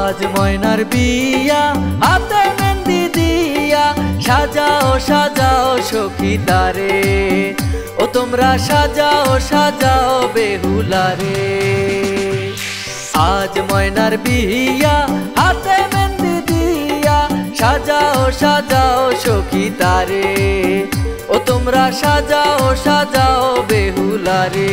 आज मयनार बिया हाथे मेहंदी दिया साजाओ साजाओ सखी तारे ओ तोमरा साजाओ साजाओ बेहुला रे। आज मयनार बिया हाथे मेहंदी दिया साजाओ साजाओ सखी तारे ओ तोमरा साजाओ साजाओ बेहुला रे।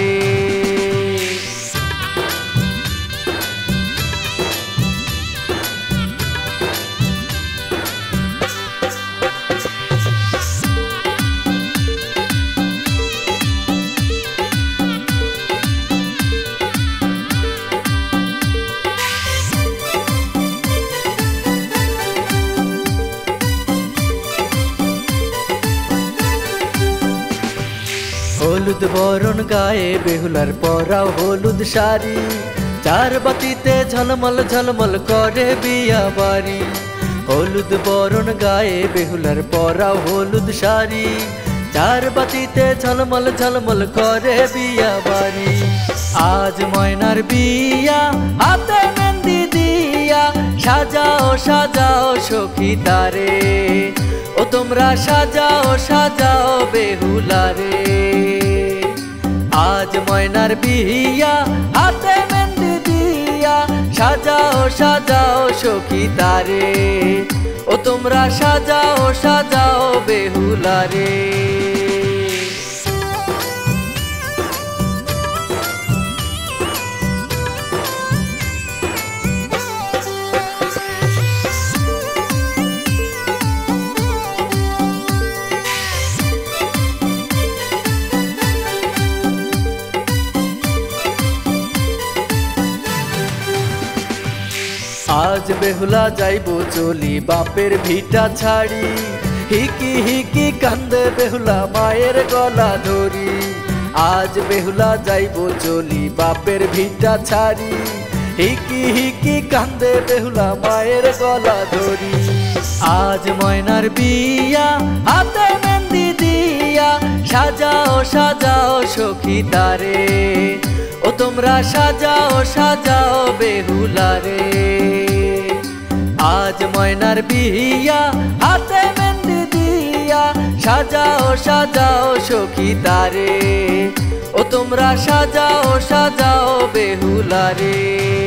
हलुद बरन गाए बेहुलार पराओ हलुद शाड़ी चार बातीते झलमल झलमल करे बिया बाड़ी। हलुद बरन गाए बेहुलार पराओ हलुद शाड़ी चार बातीते झलमल झलमल करे बिया बाड़ी। आज मयनार बिया हाथे मेहंदी दिया साजाओ साजाओ सखी तारे ओ तोमरा साजाओ साजाओ बेहुला रे। आज मयनार बिया हाथे मेहंदी दिया साजाओ साजाओ सखी तारे ओ तोमरा साजाओ साजाओ बेहुला रे। आज बेहुला जाइबो चली बापेर भिटा छाड़ी हिकी हिकी कांदे बेहुला मायर गला धरी। आज बेहुला जाइबो चली बापेर भिटा छाड़ी हिकी हिकी कांदे बेहुला मायर गला धरी। आज मयनार बिया हाथे मेहंदी दिया साजाओ साजाओ सखी तारे ओ तोमरा साजाओ साजाओ बेहुला रे। आज मयनार बिया हाथे मेहंदी दिया साजाओ साजाओ सखी तारे ओ तोमरा साजाओ साजाओ बेहुला रे।